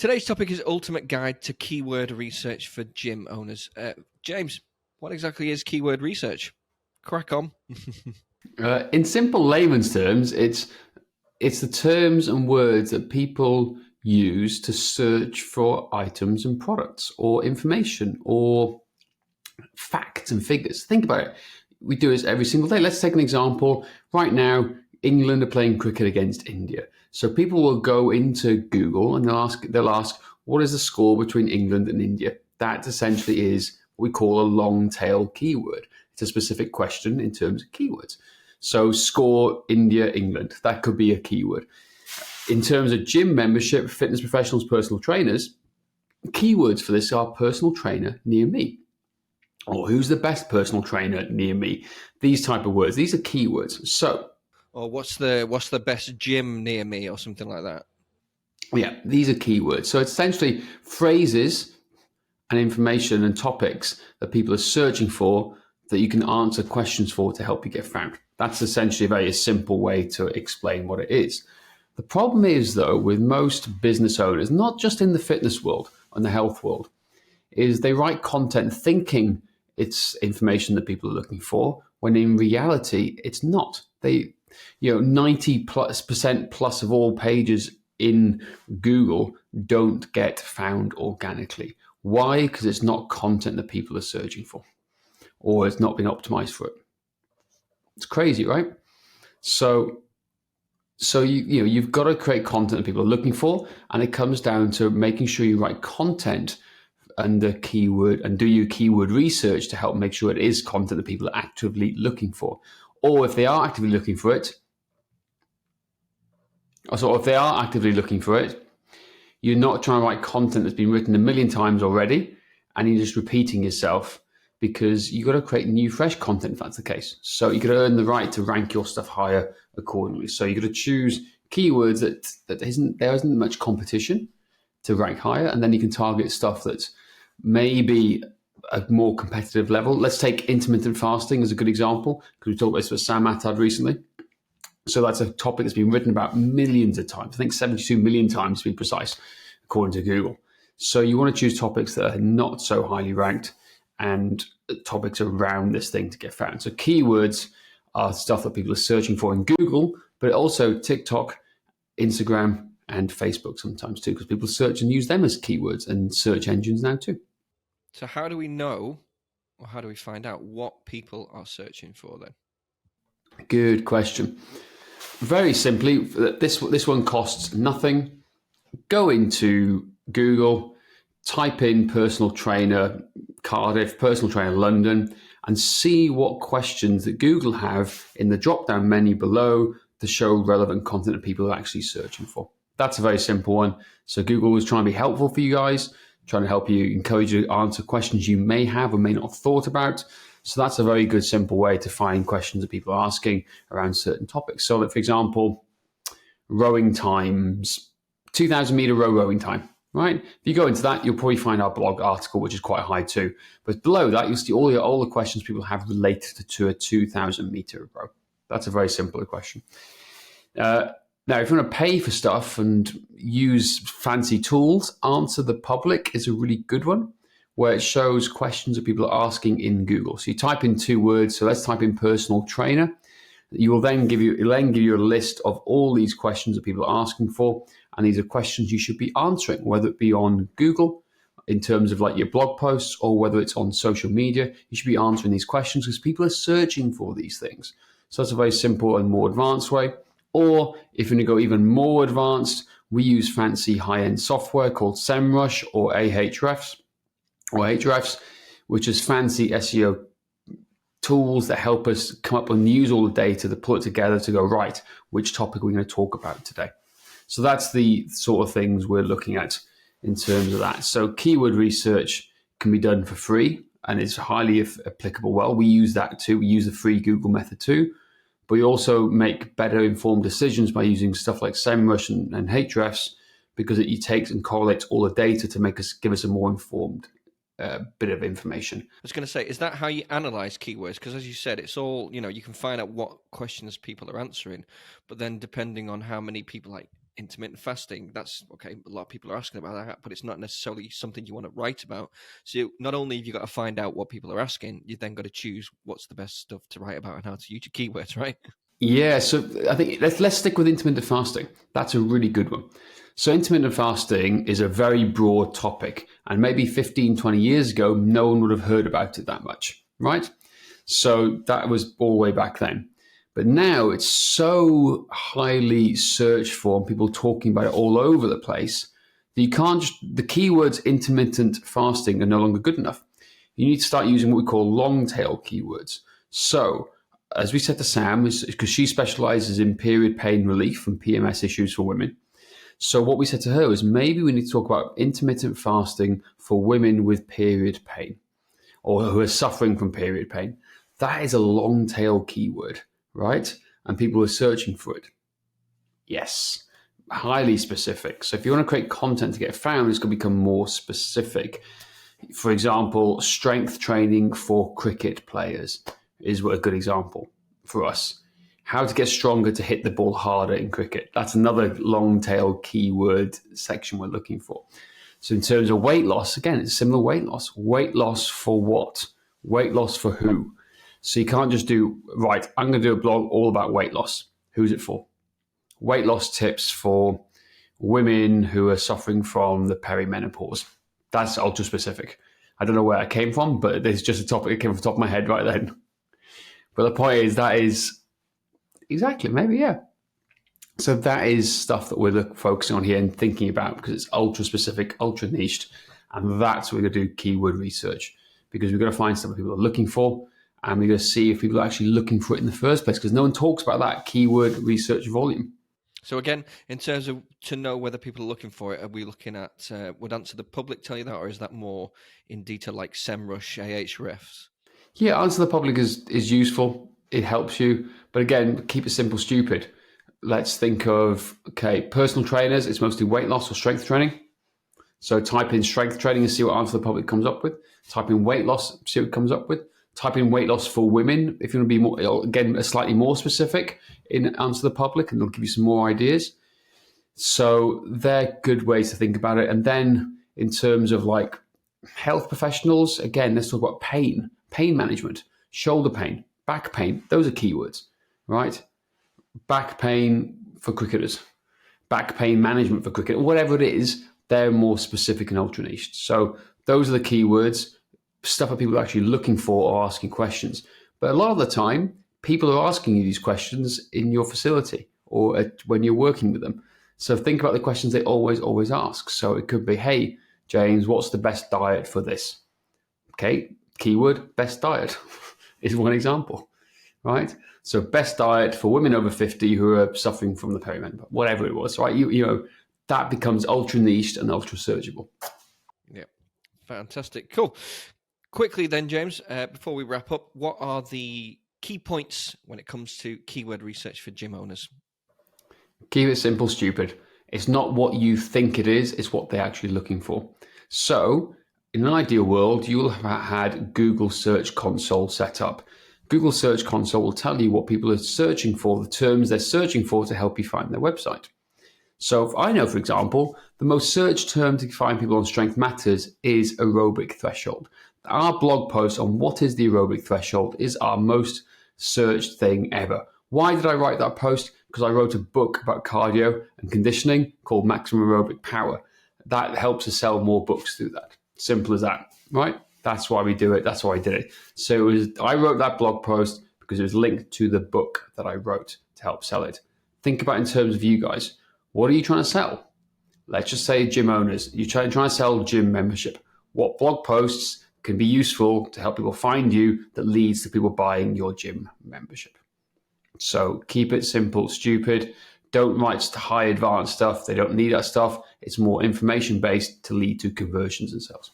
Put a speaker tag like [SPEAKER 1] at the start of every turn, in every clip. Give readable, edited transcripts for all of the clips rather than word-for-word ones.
[SPEAKER 1] Today's topic is Ultimate Guide to Keyword Research for Gym Owners. James, what exactly is keyword research? Crack on.
[SPEAKER 2] In simple layman's terms, it's the terms and words that people use to search for items and products or information or facts and figures. Think about it. We do this every single day. Let's take an example. Right now, England are playing cricket against India. So people will go into Google and they'll ask, what is the score between England and India? That essentially is what we call a long tail keyword. It's a specific question in terms of keywords. So score India, England, that could be a keyword. In terms of gym membership, fitness professionals, personal trainers, keywords for this are personal trainer near me, or who's the best personal trainer near me. These type of words, these are keywords. So,
[SPEAKER 1] or what's the best gym near me, or something like that.
[SPEAKER 2] Yeah, these are keywords. So it's essentially phrases and information and topics that people are searching for that you can answer questions for to help you get found. That's essentially a very simple way to explain what it is. The problem is, though, with most business owners, not just in the fitness world and the health world, is they write content thinking it's information that people are looking for, when in reality, it's not. 90% plus of all pages in Google don't get found organically. Why? Because it's not content that people are searching for, or it's not been optimized for it. It's crazy, right? So you've got to create content that people are looking for, and it comes down to making sure you write content under keyword and do your keyword research to help make sure it is content that people are actively looking for. Or if they are actively looking for it, you're not trying to write content that's been written a million times already and you're just repeating yourself, because you've got to create new, fresh content if that's the case. So you've got to earn the right to rank your stuff higher accordingly. So you've got to choose keywords that there isn't much competition to rank higher, and then you can target stuff that's maybe a more competitive level. Let's take intermittent fasting as a good example, because we talked about this with Sam Attad recently. So that's a topic that's been written about millions of times. I think 72 million times to be precise, according to Google. So you want to choose topics that are not so highly ranked and topics around this thing to get found. So keywords are stuff that people are searching for in Google, but also TikTok, Instagram, and Facebook sometimes too, because people search and use them as keywords and search engines now too.
[SPEAKER 1] So how do we know, or how do we find out what people are searching for then?
[SPEAKER 2] Good question. Very simply, this one costs nothing. Go into Google, type in personal trainer Cardiff, personal trainer London, and see what questions that Google have in the drop-down menu below to show relevant content that people are actually searching for. That's a very simple one. So Google was trying to be helpful for you guys, trying to help you, encourage you to answer questions you may have or may not have thought about. So that's a very good, simple way to find questions that people are asking around certain topics. So, for example, rowing times, 2,000 meter rowing time, right? If you go into that, you'll probably find our blog article, which is quite high too. But below that, you'll see all the questions people have related to a 2,000 meter row. That's a very simple question. Now, if you want to pay for stuff and use fancy tools, Answer the Public is a really good one, where it shows questions that people are asking in Google. So you type in 2 words. So let's type in personal trainer. It'll then give you a list of all these questions that people are asking for. And these are questions you should be answering, whether it be on Google in terms of like your blog posts, or whether it's on social media. You should be answering these questions because people are searching for these things. So that's a very simple and more advanced way. Or if you're going to go even more advanced, we use fancy high-end software called SEMrush or Ahrefs, which is fancy SEO tools that help us come up and use all the data to pull it together to go, right, which topic are we going to talk about today? So that's the sort of things we're looking at in terms of that. So keyword research can be done for free and it's highly applicable. Well, we use that too. We use the free Google method too. But we also make better informed decisions by using stuff like SEMrush and Ahrefs, because it takes and correlates all the data to give us a more informed bit of information.
[SPEAKER 1] I was going to say, is that how you analyze keywords? Because as you said, it's all, you can find out what questions people are answering, but then depending on how many people intermittent fasting. That's okay. A lot of people are asking about that, but it's not necessarily something you want to write about. So not only have you got to find out what people are asking, you then got to choose what's the best stuff to write about and how to use your keywords, right?
[SPEAKER 2] Yeah, so I think let's stick with intermittent fasting. That's a really good one. So intermittent fasting is a very broad topic, and maybe 15, 20 years ago, no one would have heard about it that much, right? So that was all the way back then. But now it's so highly searched for and people talking about it all over the place that you can't just, the keywords intermittent fasting are no longer good enough. You need to start using what we call long tail keywords. So, as we said to Sam, because she specializes in period pain relief and PMS issues for women. So, what we said to her is maybe we need to talk about intermittent fasting for women with period pain or who are suffering from period pain. That is a long tail keyword, right? And people are searching for it. Yes, highly specific. So if you want to create content to get found, it's going to become more specific. For example, strength training for cricket players is a good example for us. How to get stronger to hit the ball harder in cricket. That's another long tail keyword section we're looking for. So in terms of weight loss, again, it's similar weight loss. Weight loss for what? Weight loss for who? So you can't just do, right, I'm going to do a blog all about weight loss. Who's it for? Weight loss tips for women who are suffering from the perimenopause. That's ultra specific. I don't know where it came from, but it's just a topic that came off the top of my head right then. But the point is, that is exactly, maybe, yeah. So that is stuff that we're focusing on here and thinking about because it's ultra specific, ultra niched. And that's what we're going to do keyword research because we're going to find stuff that people are looking for and we're going to see if people are actually looking for it in the first place because no one talks about that keyword research volume.
[SPEAKER 1] So again, in terms of to know whether people are looking for it, are we looking at, would Answer the Public tell you that, or is that more in detail like SEMrush, Ahrefs?
[SPEAKER 2] Yeah, Answer the Public is useful. It helps you. But again, keep it simple, stupid. Let's think of, okay, personal trainers, it's mostly weight loss or strength training. So type in strength training and see what Answer the Public comes up with. Type in weight loss, see what it comes up with. Type in weight loss for women if you want to be more, again, slightly more specific in Answer the Public, and they'll give you some more ideas. So they're good ways to think about it. And then in terms of like health professionals, again, let's talk about pain management, shoulder pain, back pain. Those are keywords, right? Back pain for cricketers, back pain management for cricket, whatever it is, they're more specific and ultra niche. So those are the keywords, stuff that people are actually looking for or asking questions. But a lot of the time, people are asking you these questions in your facility or when you're working with them. So think about the questions they always ask. So it could be, hey, James, what's the best diet for this? Okay, keyword, best diet is one example, right? So best diet for women over 50 who are suffering from the perimenopause, whatever it was, right? You know, that becomes ultra niched and ultra searchable.
[SPEAKER 1] Yeah, fantastic. Cool. Quickly then, James, before we wrap up, what are the key points when it comes to keyword research for gym owners?
[SPEAKER 2] Keep it simple, stupid. It's not what you think it is, it's what they're actually looking for. So in an ideal world, you'll have had Google Search Console set up. Google Search Console will tell you what people are searching for, the terms they're searching for to help you find their website. So if I know, for example, the most searched term to find people on Strength Matters is aerobic threshold. Our blog post on what is the aerobic threshold is our most searched thing ever. Why did I write that post? Because I wrote a book about cardio and conditioning called Maximum Aerobic Power. That helps us sell more books through that. Simple as that, right? That's why we do it. That's why I did it. So I wrote that blog post because it was linked to the book that I wrote to help sell it. Think about in terms of you guys. What are you trying to sell? Let's just say gym owners. You're trying to sell gym membership. What blog posts can be useful to help people find you that leads to people buying your gym membership? So keep it simple, stupid. Don't write high advanced stuff. They don't need that stuff. It's more information based to lead to conversions and sales.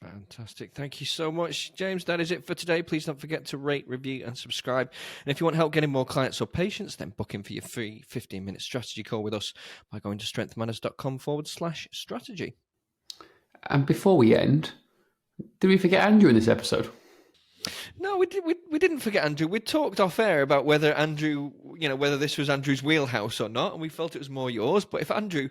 [SPEAKER 1] Fantastic. Thank you so much, James. That is it for today. Please don't forget to rate, review, and subscribe. And if you want help getting more clients or patients, then book in for your free 15-minute strategy call with us by going to strengthmanners.com/strategy.
[SPEAKER 2] And before we end, did we forget Andrew in this episode?
[SPEAKER 1] No, we didn't forget Andrew. We talked off air about whether whether this was Andrew's wheelhouse or not, and we felt it was more yours. But if Andrew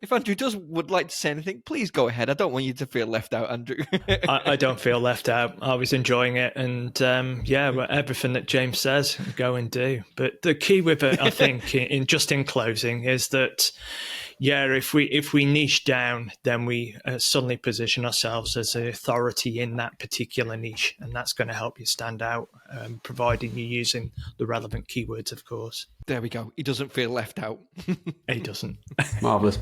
[SPEAKER 1] would like to say anything, please go ahead. I don't want you to feel left out, Andrew.
[SPEAKER 3] I don't feel left out. I was enjoying it, and everything that James says, go and do. But the key with it, I think, in closing, is that if we niche down, then we suddenly position ourselves as an authority in that particular niche, and that's going to help you stand out, providing you're using the relevant keywords, of course.
[SPEAKER 1] There we go. He doesn't feel left out.
[SPEAKER 3] He doesn't.
[SPEAKER 2] Marvelous.